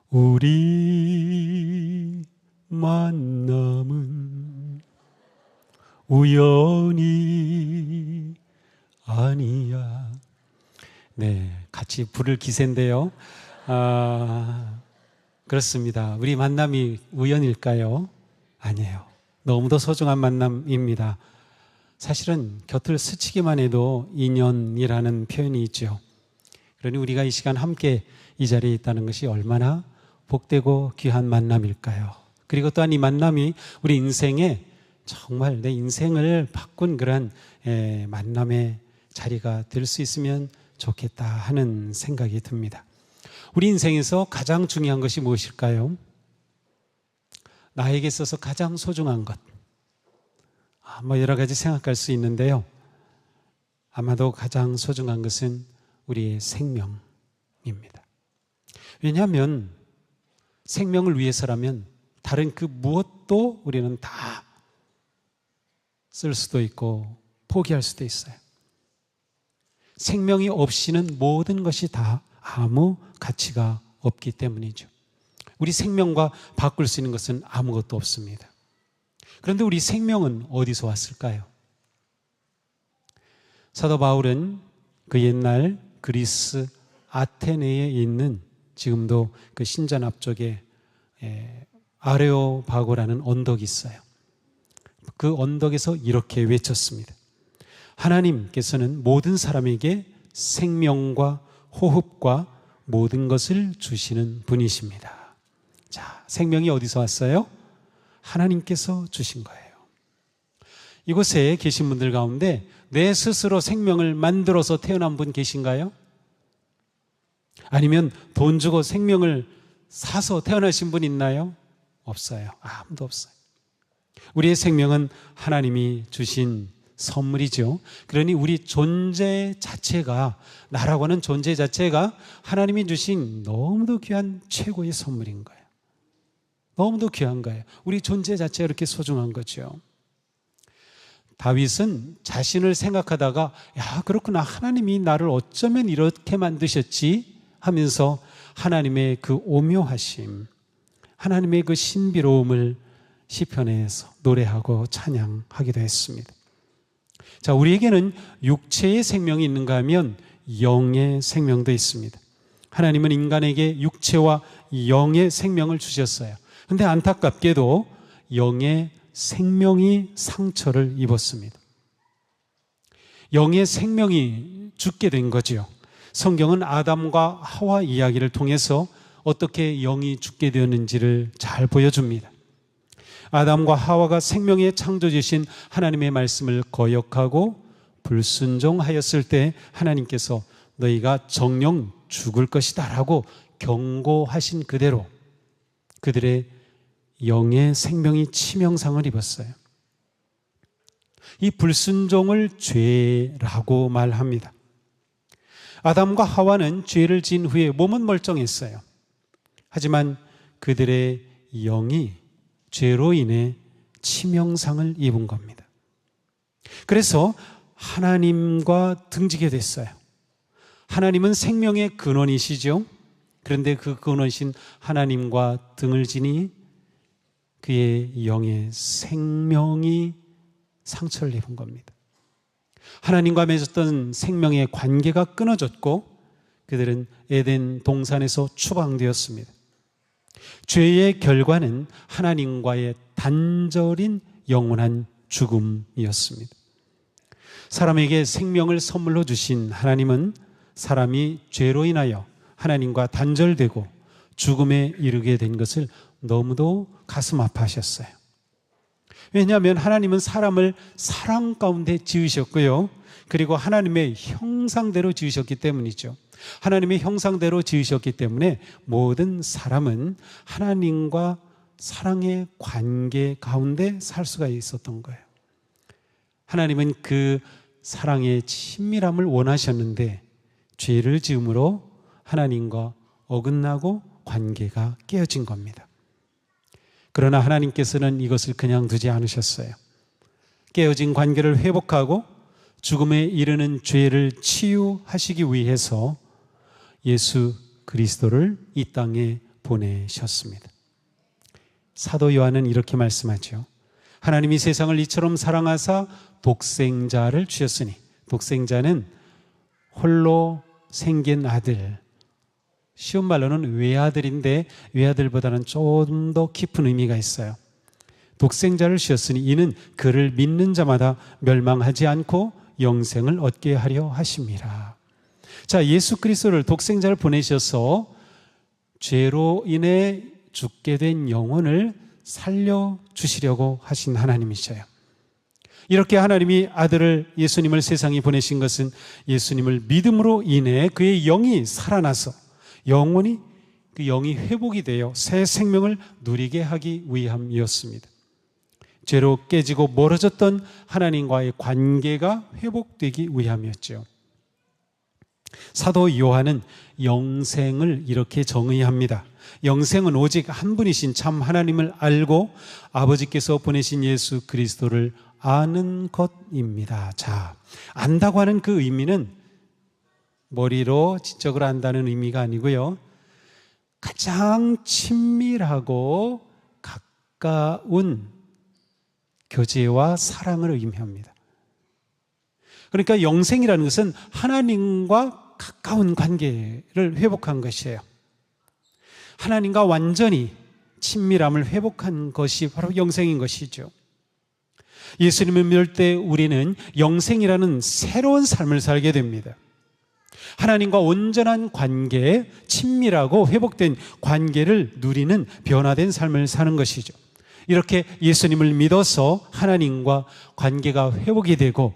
우리 만남은 우연이 아니야. 네, 같이 부를 기세인데요. 그렇습니다. 우리 만남이 우연일까요? 아니에요. 너무도 소중한 만남입니다. 사실은 곁을 스치기만 해도 인연이라는 표현이 있죠. 그러니 우리가 이 시간 함께 이 자리에 있다는 것이 얼마나 복되고 귀한 만남일까요? 그리고 또한 이 만남이 우리 인생에 정말 내 인생을 바꾼 그런 만남의 자리가 될 수 있으면 좋겠다 하는 생각이 듭니다. 우리 인생에서 가장 중요한 것이 무엇일까요? 나에게 있어서 가장 소중한 것. 여러 가지 생각할 수 있는데요. 아마도 가장 소중한 것은 우리의 생명입니다. 왜냐하면 생명을 위해서라면 다른 그 무엇도 우리는 다 쓸 수도 있고 포기할 수도 있어요. 생명이 없이는 모든 것이 다 아무 가치가 없기 때문이죠. 우리 생명과 바꿀 수 있는 것은 아무것도 없습니다. 그런데 우리 생명은 어디서 왔을까요? 사도 바울은 그 옛날 그리스 아테네에 있는 지금도 그 신전 앞쪽에 아레오바고라는 언덕이 있어요. 그 언덕에서 이렇게 외쳤습니다. 하나님께서는 모든 사람에게 생명과 호흡과 모든 것을 주시는 분이십니다. 자, 생명이 어디서 왔어요? 하나님께서 주신 거예요. 이곳에 계신 분들 가운데 내 스스로 생명을 만들어서 태어난 분 계신가요? 아니면 돈 주고 생명을 사서 태어나신 분 있나요? 없어요. 아무도 없어요. 우리의 생명은 하나님이 주신 선물이죠. 그러니 우리 존재 자체가, 나라고 하는 존재 자체가 하나님이 주신 너무도 귀한 최고의 선물인 거예요. 너무도 귀한 거예요. 우리 존재 자체가 이렇게 소중한 거죠. 다윗은 자신을 생각하다가 그렇구나, 하나님이 나를 어쩌면 이렇게 만드셨지 하면서 하나님의 그 오묘하심, 하나님의 그 신비로움을 시편에서 노래하고 찬양하기도 했습니다. 자, 우리에게는 육체의 생명이 있는가 하면 영의 생명도 있습니다. 하나님은 인간에게 육체와 영의 생명을 주셨어요. 그런데 안타깝게도 영의 생명이 상처를 입었습니다. 영의 생명이 죽게 된 거죠. 성경은 아담과 하와 이야기를 통해서 어떻게 영이 죽게 되었는지를 잘 보여줍니다. 아담과 하와가 생명의 창조주신 하나님의 말씀을 거역하고 불순종하였을 때 하나님께서 너희가 정녕 죽을 것이다 라고 경고하신 그대로 그들의 영의 생명이 치명상을 입었어요. 이 불순종을 죄라고 말합니다. 아담과 하와는 죄를 지은 후에 몸은 멀쩡했어요. 하지만 그들의 영이 죄로 인해 치명상을 입은 겁니다. 그래서 하나님과 등지게 됐어요. 하나님은 생명의 근원이시죠. 그런데 그 근원이신 하나님과 등을 지니 그의 영의 생명이 상처를 입은 겁니다. 하나님과 맺었던 생명의 관계가 끊어졌고 그들은 에덴 동산에서 추방되었습니다. 죄의 결과는 하나님과의 단절인 영원한 죽음이었습니다. 사람에게 생명을 선물로 주신 하나님은 사람이 죄로 인하여 하나님과 단절되고 죽음에 이르게 된 것을 너무도 가슴 아파하셨어요. 왜냐하면 하나님은 사람을 사랑 가운데 지으셨고요. 그리고 하나님의 형상대로 지으셨기 때문이죠. 하나님의 형상대로 지으셨기 때문에 모든 사람은 하나님과 사랑의 관계 가운데 살 수가 있었던 거예요. 하나님은 그 사랑의 친밀함을 원하셨는데 죄를 지음으로 하나님과 어긋나고 관계가 깨어진 겁니다. 그러나 하나님께서는 이것을 그냥 두지 않으셨어요. 깨어진 관계를 회복하고 죽음에 이르는 죄를 치유하시기 위해서 예수 그리스도를 이 땅에 보내셨습니다. 사도 요한은 이렇게 말씀하죠. 하나님이 세상을 이처럼 사랑하사 독생자를 주셨으니, 독생자는 홀로 생긴 아들, 쉬운 말로는 외아들인데 외아들보다는 좀 더 깊은 의미가 있어요. 독생자를 주셨으니 이는 그를 믿는 자마다 멸망하지 않고 영생을 얻게 하려 하심이라. 자, 예수 그리스도를, 독생자를 보내셔서 죄로 인해 죽게 된 영혼을 살려주시려고 하신 하나님이셔요. 이렇게 하나님이 아들을, 예수님을 세상에 보내신 것은 예수님을 믿음으로 인해 그의 영이 살아나서 영혼이, 그 영이 회복이 되어 새 생명을 누리게 하기 위함이었습니다. 죄로 깨지고 멀어졌던 하나님과의 관계가 회복되기 위함이었죠. 사도 요한은 영생을 이렇게 정의합니다. 영생은 오직 한 분이신 참 하나님을 알고 아버지께서 보내신 예수 그리스도를 아는 것입니다. 자, 안다고 하는 그 의미는 머리로 지적으로 안다는 의미가 아니고요, 가장 친밀하고 가까운 교제와 사랑을 의미합니다. 그러니까 영생이라는 것은 하나님과 가까운 관계를 회복한 것이에요. 하나님과 완전히 친밀함을 회복한 것이 바로 영생인 것이죠. 예수님을 믿을 때 우리는 영생이라는 새로운 삶을 살게 됩니다. 하나님과 온전한 관계, 친밀하고 회복된 관계를 누리는 변화된 삶을 사는 것이죠. 이렇게 예수님을 믿어서 하나님과 관계가 회복이 되고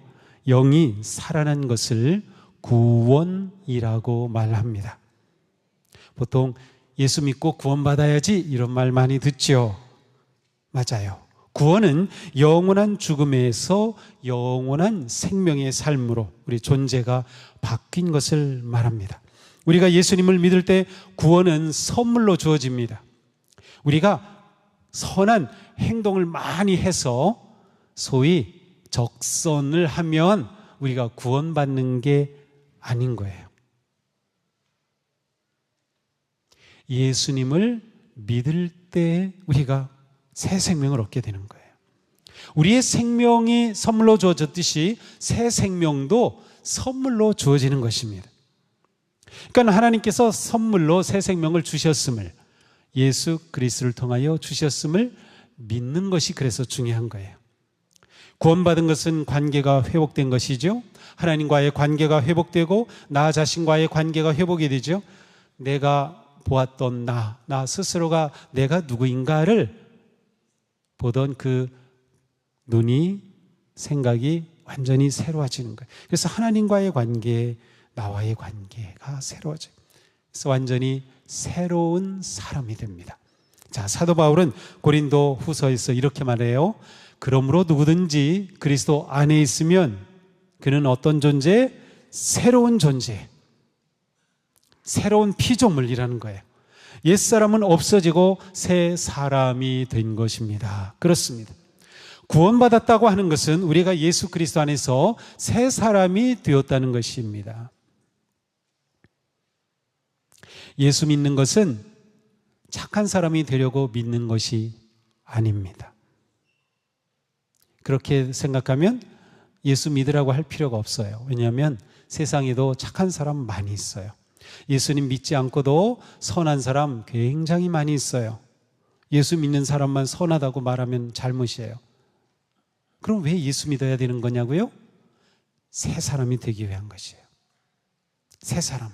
영이 살아난 것을 구원이라고 말합니다. 보통 예수 믿고 구원받아야지 이런 말 많이 듣죠. 맞아요. 구원은 영원한 죽음에서 영원한 생명의 삶으로 우리 존재가 바뀐 것을 말합니다. 우리가 예수님을 믿을 때 구원은 선물로 주어집니다. 우리가 선한 행동을 많이 해서 소위 적선을 하면 우리가 구원받는 게 아닌 거예요. 예수님을 믿을 때 우리가 새 생명을 얻게 되는 거예요. 우리의 생명이 선물로 주어졌듯이 새 생명도 선물로 주어지는 것입니다. 그러니까 하나님께서 선물로 새 생명을 주셨음을, 예수 그리스도를 통하여 주셨음을 믿는 것이 그래서 중요한 거예요. 구원받은 것은 관계가 회복된 것이죠. 하나님과의 관계가 회복되고 나 자신과의 관계가 회복이 되죠. 내가 보았던 나 스스로가 내가 누구인가를 보던 그 눈이, 생각이 완전히 새로워지는 거예요. 그래서 하나님과의 관계, 나와의 관계가 새로워져요. 그래서 완전히 새로운 사람이 됩니다. 자, 사도 바울은 고린도 후서에서 이렇게 말해요. 그러므로 누구든지 그리스도 안에 있으면 그는 어떤 존재? 새로운 존재, 새로운 피조물이라는 거예요. 옛사람은 없어지고 새 사람이 된 것입니다. 그렇습니다. 구원받았다고 하는 것은 우리가 예수 그리스도 안에서 새 사람이 되었다는 것입니다. 예수 믿는 것은 착한 사람이 되려고 믿는 것이 아닙니다. 그렇게 생각하면 예수 믿으라고 할 필요가 없어요. 왜냐하면 세상에도 착한 사람 많이 있어요. 예수님 믿지 않고도 선한 사람 굉장히 많이 있어요. 예수 믿는 사람만 선하다고 말하면 잘못이에요. 그럼 왜 예수 믿어야 되는 거냐고요? 새 사람이 되기 위한 것이에요. 새 사람.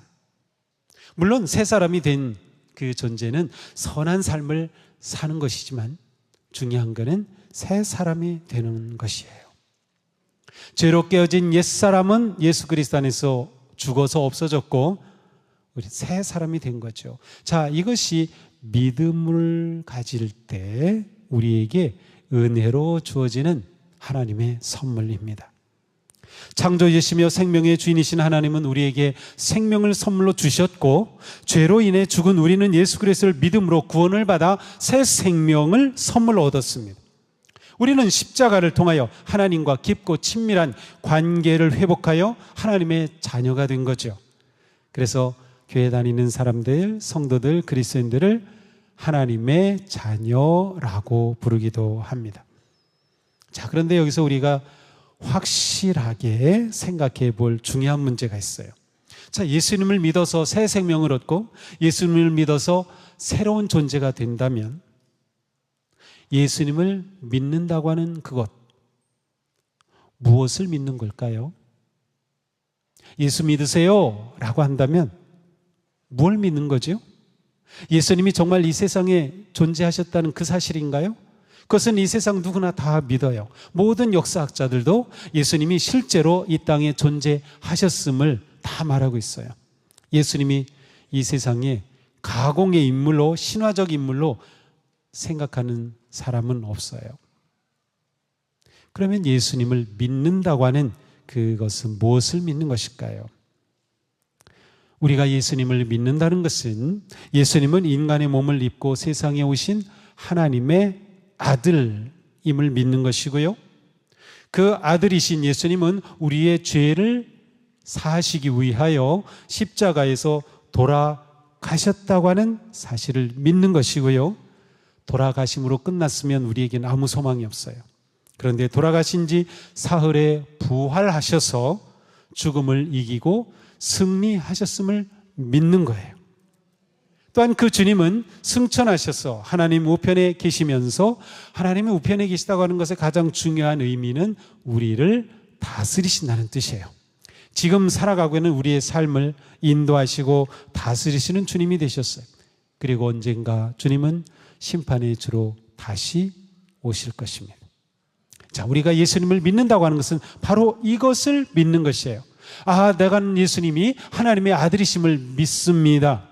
물론 새 사람이 된 그 존재는 선한 삶을 사는 것이지만 중요한 것은 새 사람이 되는 것이에요. 죄로 깨어진 옛사람은 예수 그리스도 안에서 죽어서 없어졌고 우리 새 사람이 된 거죠. 자, 이것이 믿음을 가질 때 우리에게 은혜로 주어지는 하나님의 선물입니다. 창조주시며 생명의 주인이신 하나님은 우리에게 생명을 선물로 주셨고 죄로 인해 죽은 우리는 예수 그리스도를 믿음으로 구원을 받아 새 생명을 선물로 얻었습니다. 우리는 십자가를 통하여 하나님과 깊고 친밀한 관계를 회복하여 하나님의 자녀가 된 거죠. 그래서 교회 다니는 사람들, 성도들, 그리스도인들을 하나님의 자녀라고 부르기도 합니다. 자, 그런데 여기서 우리가 확실하게 생각해 볼 중요한 문제가 있어요. 자, 예수님을 믿어서 새 생명을 얻고 예수님을 믿어서 새로운 존재가 된다면 예수님을 믿는다고 하는 그것, 무엇을 믿는 걸까요? 예수 믿으세요 라고 한다면 뭘 믿는 거죠? 예수님이 정말 이 세상에 존재하셨다는 그 사실인가요? 그것은 이 세상 누구나 다 믿어요. 모든 역사학자들도 예수님이 실제로 이 땅에 존재하셨음을 다 말하고 있어요. 예수님이 이 세상에 가공의 인물로, 신화적 인물로 생각하는 사람은 없어요. 그러면 예수님을 믿는다고 하는 그것은 무엇을 믿는 것일까요? 우리가 예수님을 믿는다는 것은 예수님은 인간의 몸을 입고 세상에 오신 하나님의 아들임을 믿는 것이고요. 그 아들이신 예수님은 우리의 죄를 사하시기 위하여 십자가에서 돌아가셨다고 하는 사실을 믿는 것이고요. 돌아가심으로 끝났으면 우리에게는 아무 소망이 없어요. 그런데 돌아가신 지 사흘에 부활하셔서 죽음을 이기고 승리하셨음을 믿는 거예요. 또한 그 주님은 승천하셔서 하나님 우편에 계시면서 하나님의 우편에 계시다고 하는 것의 가장 중요한 의미는 우리를 다스리신다는 뜻이에요. 지금 살아가고 있는 우리의 삶을 인도하시고 다스리시는 주님이 되셨어요. 그리고 언젠가 주님은 심판의 주로 다시 오실 것입니다. 자, 우리가 예수님을 믿는다고 하는 것은 바로 이것을 믿는 것이에요. 아, 내가 예수님이 하나님의 아들이심을 믿습니다.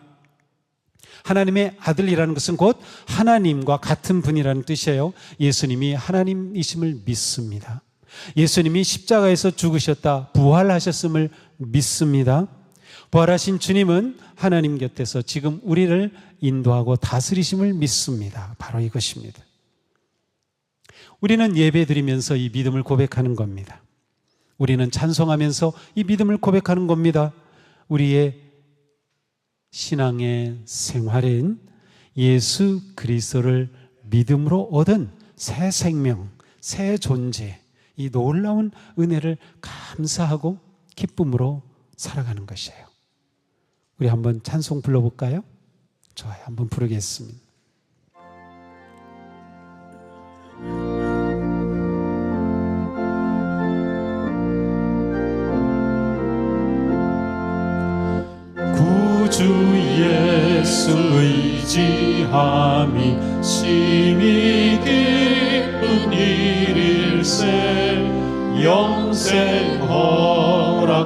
하나님의 아들이라는 것은 곧 하나님과 같은 분이라는 뜻이에요. 예수님이 하나님이심을 믿습니다. 예수님이 십자가에서 죽으셨다, 부활하셨음을 믿습니다. 부활하신 주님은 하나님 곁에서 지금 우리를 인도하고 다스리심을 믿습니다. 바로 이것입니다. 우리는 예배 드리면서 이 믿음을 고백하는 겁니다. 우리는 찬송하면서 이 믿음을 고백하는 겁니다. 우리의 신앙의 생활은 예수 그리스도를 믿음으로 얻은 새 생명, 새 존재, 이 놀라운 은혜를 감사하고 기쁨으로 살아가는 것이에요. 우리 한번 찬송 불러볼까요? 좋아요. 한번 부르겠습니다. 구주 예수 의지함이 심히 기쁜 일일세. 영생 허락받았으니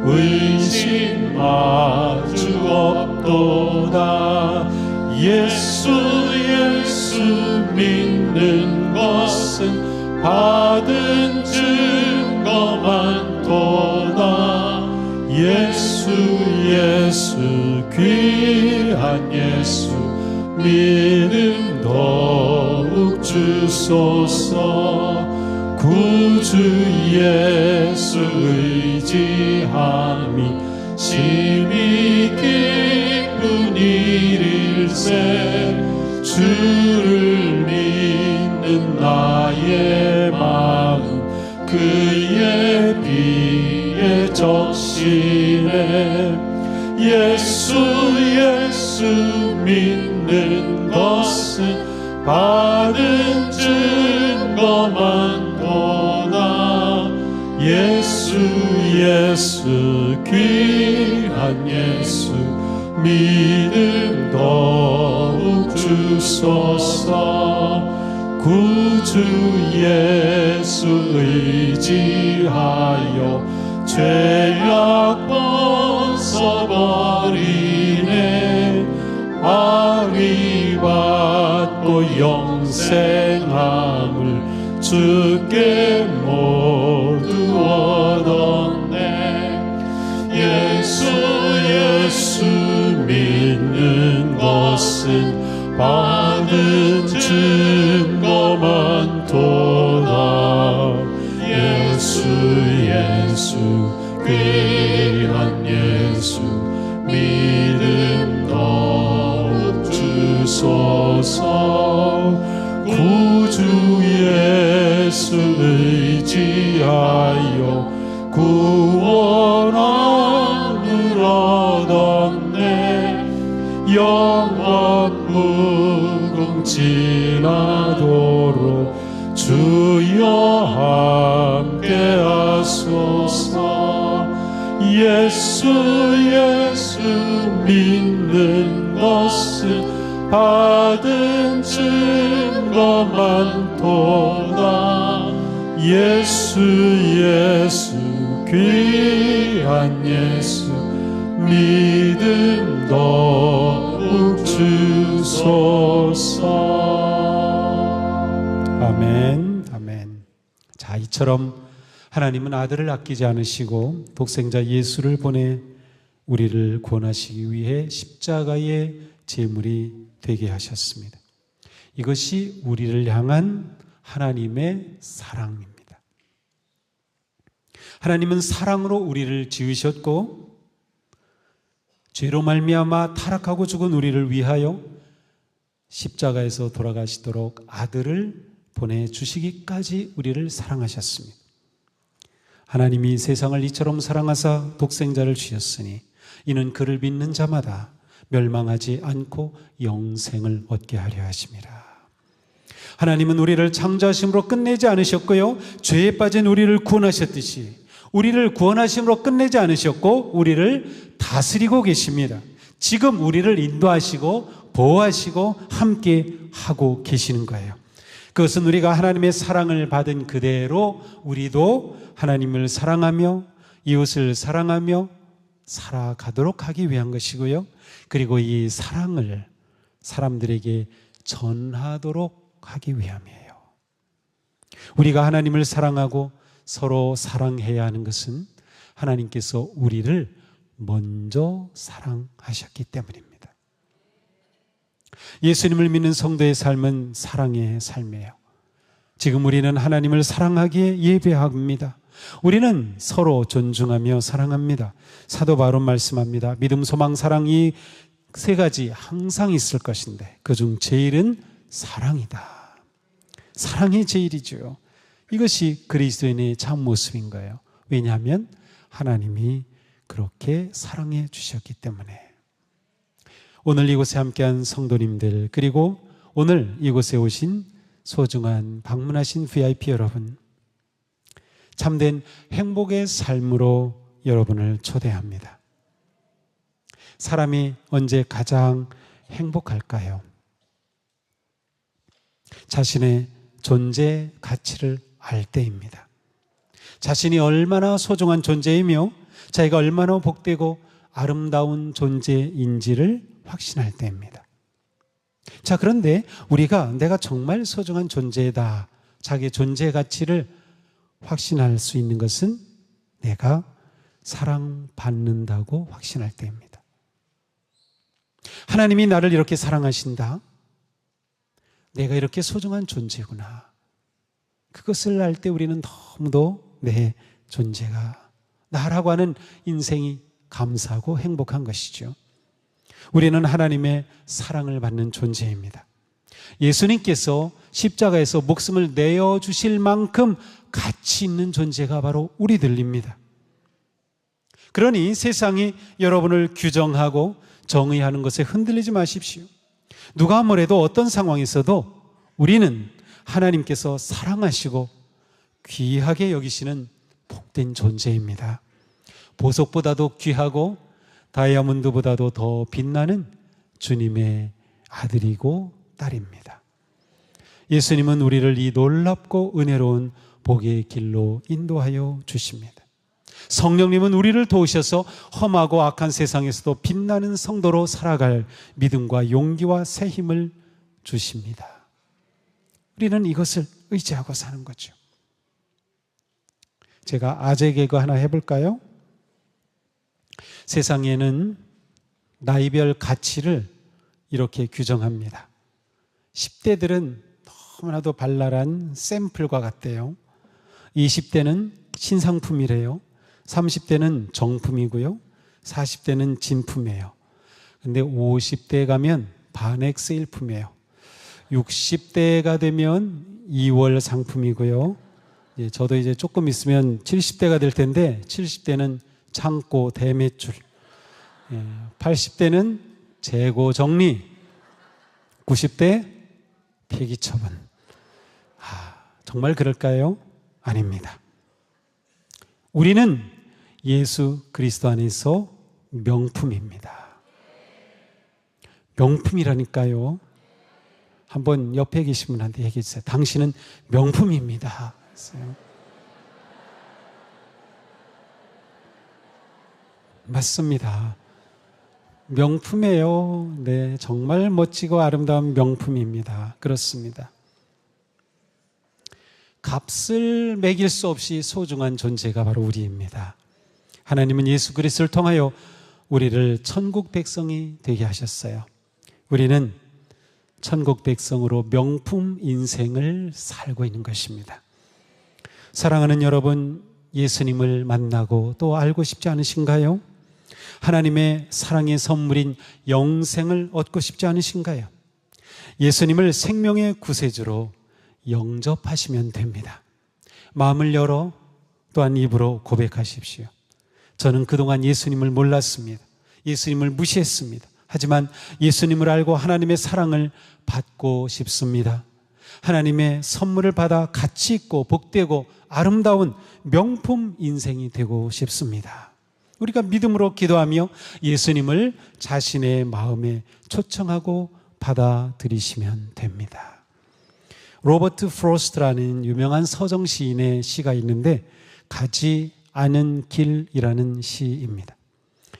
의심 마주 없도다. 예수 믿는 것은 받은 증거만 도다. 예수 귀한 예수 믿음 더욱 주소서. 구주 예수 의지함이 심히 기쁜 일일세. 주를 믿는 나의 마음 그의 비에 적시네. 예수 믿는 것은 받은 증거만 도다. 예수 귀한 예수 믿음 더욱 주소서. 구주 예수 의지하여 죄악 벗어버리네. 아리 받고 영생함을 주께 모두 얻었네. 예수 믿는 것은 받은 증거만 도다. 예수 귀한 예수 믿음 더 영원 무궁지나도록 주여 함께하소서. 예수 예수 믿는 것은 받은 증거 많도다. 예수 예수 귀한 예수 믿음 더욱 주소서. 아멘, 아멘. 자, 이처럼 하나님은 아들을 아끼지 않으시고 독생자 예수를 보내 우리를 구원하시기 위해 십자가의 제물이 되게 하셨습니다. 이것이 우리를 향한 하나님의 사랑입니다. 하나님은 사랑으로 우리를 지으셨고 죄로 말미암아 타락하고 죽은 우리를 위하여 십자가에서 돌아가시도록 아들을 보내주시기까지 우리를 사랑하셨습니다. 하나님이 세상을 이처럼 사랑하사 독생자를 주셨으니 이는 그를 믿는 자마다 멸망하지 않고 영생을 얻게 하려 하심이라. 하나님은 우리를 창조하심으로 끝내지 않으셨고요, 죄에 빠진 우리를 구원하셨듯이 우리를 구원하심으로 끝내지 않으셨고 우리를 다스리고 계십니다. 지금 우리를 인도하시고 보호하시고 함께 하고 계시는 거예요. 그것은 우리가 하나님의 사랑을 받은 그대로 우리도 하나님을 사랑하며 이웃을 사랑하며 살아가도록 하기 위한 것이고요, 그리고 이 사랑을 사람들에게 전하도록 하기 위함이에요. 우리가 하나님을 사랑하고 서로 사랑해야 하는 것은 하나님께서 우리를 먼저 사랑하셨기 때문입니다. 예수님을 믿는 성도의 삶은 사랑의 삶이에요. 지금 우리는 하나님을 사랑하기에 예배합니다. 우리는 서로 존중하며 사랑합니다. 사도 바울은 말씀합니다. 믿음, 소망, 사랑, 이 세 가지 항상 있을 것인데 그중 제일은 사랑이다. 사랑이 제일이죠. 이것이 그리스도인의 참 모습인 거예요. 왜냐하면 하나님이 그렇게 사랑해 주셨기 때문에. 오늘 이곳에 함께한 성도님들, 그리고 오늘 이곳에 오신 소중한 방문하신 VIP 여러분, 참된 행복의 삶으로 여러분을 초대합니다. 사람이 언제 가장 행복할까요? 자신의 존재 가치를 알 때입니다. 자신이 얼마나 소중한 존재이며 자기가 얼마나 복되고 아름다운 존재인지를 확신할 때입니다. 자, 그런데 우리가 내가 정말 소중한 존재다, 자기의 존재 가치를 확신할 수 있는 것은 내가 사랑받는다고 확신할 때입니다. 하나님이 나를 이렇게 사랑하신다, 내가 이렇게 소중한 존재구나, 그것을 알 때 우리는 너무도 내 존재가, 나라고 하는 인생이 감사하고 행복한 것이죠. 우리는 하나님의 사랑을 받는 존재입니다. 예수님께서 십자가에서 목숨을 내어주실 만큼 가치 있는 존재가 바로 우리들입니다. 그러니 세상이 여러분을 규정하고 정의하는 것에 흔들리지 마십시오. 누가 뭐래도 어떤 상황에서도 우리는 하나님께서 사랑하시고 귀하게 여기시는 복된 존재입니다. 보석보다도 귀하고 다이아몬드보다도 더 빛나는 주님의 아들이고 딸입니다. 예수님은 우리를 이 놀랍고 은혜로운 복의 길로 인도하여 주십니다. 성령님은 우리를 도우셔서 험하고 악한 세상에서도 빛나는 성도로 살아갈 믿음과 용기와 새 힘을 주십니다. 우리는 이것을 의지하고 사는 거죠. 제가 아재 개그 하나 해볼까요? 세상에는 나이별 가치를 이렇게 규정합니다. 10대들은 너무나도 발랄한 샘플과 같대요. 20대는 신상품이래요. 30대는 정품이고요. 40대는 진품이에요. 근데 50대에 가면 반액 세일품이에요. 60대가 되면 2월 상품이고요. 저도 이제 조금 있으면 70대가 될 텐데 70대는 창고 대매출, 80대는 재고 정리, 90대 폐기 처분. 정말 그럴까요? 아닙니다. 우리는 예수 그리스도 안에서 명품입니다. 명품이라니까요. 한번 옆에 계신 분한테 얘기해 주세요. 당신은 명품입니다. 맞습니다. 명품이에요. 네, 정말 멋지고 아름다운 명품입니다. 그렇습니다. 값을 매길 수 없이 소중한 존재가 바로 우리입니다. 하나님은 예수 그리스도를 통하여 우리를 천국 백성이 되게 하셨어요. 우리는 천국 백성으로 명품 인생을 살고 있는 것입니다. 사랑하는 여러분, 예수님을 만나고 또 알고 싶지 않으신가요? 하나님의 사랑의 선물인 영생을 얻고 싶지 않으신가요? 예수님을 생명의 구세주로 영접하시면 됩니다. 마음을 열어 또한 입으로 고백하십시오. 저는 그동안 예수님을 몰랐습니다. 예수님을 무시했습니다. 하지만 예수님을 알고 하나님의 사랑을 받고 싶습니다. 하나님의 선물을 받아 가치 있고 복되고 아름다운 명품 인생이 되고 싶습니다. 우리가 믿음으로 기도하며 예수님을 자신의 마음에 초청하고 받아들이시면 됩니다. 로버트 프로스트라는 유명한 서정 시인의 시가 있는데 가지 않은 길이라는 시입니다.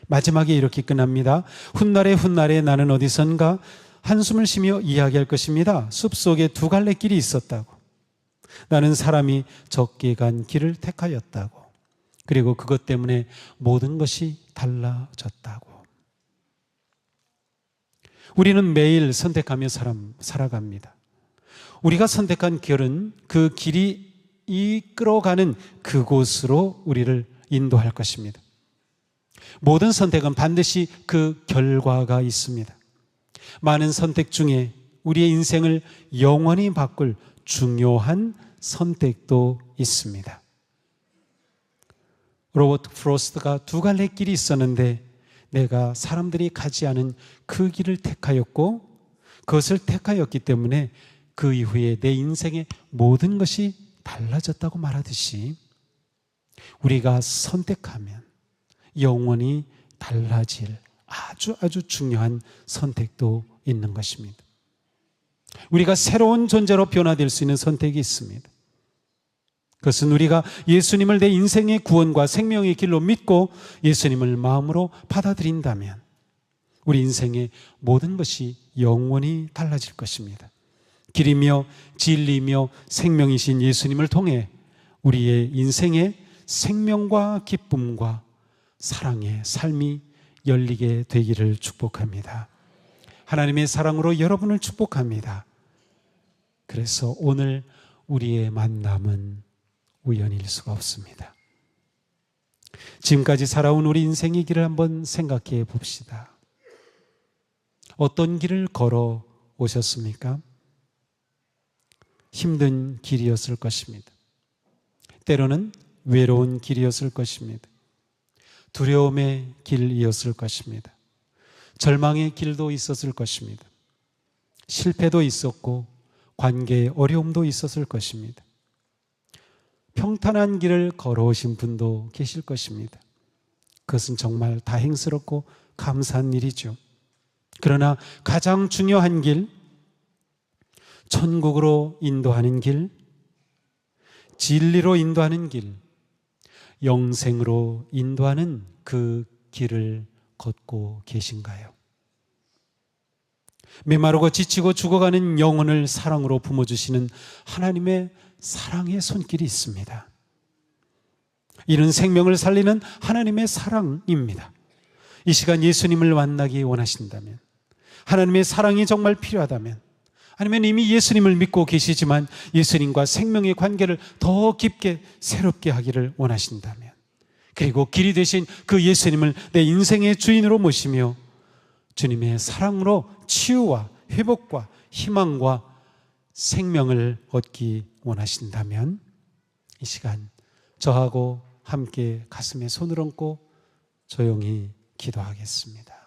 마지막에 이렇게 끝납니다. 훗날에 훗날에 나는 어디선가 한숨을 쉬며 이야기할 것입니다. 숲속에 두 갈래 길이 있었다고. 나는 사람이 적게 간 길을 택하였다고. 그리고 그것 때문에 모든 것이 달라졌다고. 우리는 매일 선택하며 살아갑니다. 우리가 선택한 길은 그 길이 이끌어가는 그곳으로 우리를 인도할 것입니다. 모든 선택은 반드시 그 결과가 있습니다. 많은 선택 중에 우리의 인생을 영원히 바꿀 중요한 선택도 있습니다. 로버트 프로스트가 두 갈래 길이 있었는데 내가 사람들이 가지 않은 그 길을 택하였고 그것을 택하였기 때문에 그 이후에 내 인생의 모든 것이 달라졌다고 말하듯이 우리가 선택하면 영원히 달라질 아주 중요한 선택도 있는 것입니다. 우리가 새로운 존재로 변화될 수 있는 선택이 있습니다. 그것은 우리가 예수님을 내 인생의 구원과 생명의 길로 믿고 예수님을 마음으로 받아들인다면 우리 인생의 모든 것이 영원히 달라질 것입니다. 길이며 진리며 생명이신 예수님을 통해 우리의 인생의 생명과 기쁨과 사랑의 삶이 열리게 되기를 축복합니다. 하나님의 사랑으로 여러분을 축복합니다. 그래서 오늘 우리의 만남은 우연일 수가 없습니다. 지금까지 살아온 우리 인생의 길을 한번 생각해 봅시다. 어떤 길을 걸어 오셨습니까? 힘든 길이었을 것입니다. 때로는 외로운 길이었을 것입니다. 두려움의 길이었을 것입니다. 절망의 길도 있었을 것입니다. 실패도 있었고 관계의 어려움도 있었을 것입니다. 평탄한 길을 걸어오신 분도 계실 것입니다. 그것은 정말 다행스럽고 감사한 일이죠. 그러나 가장 중요한 길, 천국으로 인도하는 길, 진리로 인도하는 길, 영생으로 인도하는 그 길을 걷고 계신가요? 메마르고 지치고 죽어가는 영혼을 사랑으로 품어주시는 하나님의 사랑의 손길이 있습니다. 이는 생명을 살리는 하나님의 사랑입니다. 이 시간 예수님을 만나기 원하신다면, 하나님의 사랑이 정말 필요하다면, 아니면 이미 예수님을 믿고 계시지만 예수님과 생명의 관계를 더 깊게 새롭게 하기를 원하신다면, 그리고 길이 되신 그 예수님을 내 인생의 주인으로 모시며 주님의 사랑으로 치유와 회복과 희망과 생명을 얻기 원하신다면 이 시간 저하고 함께 가슴에 손을 얹고 조용히 기도하겠습니다.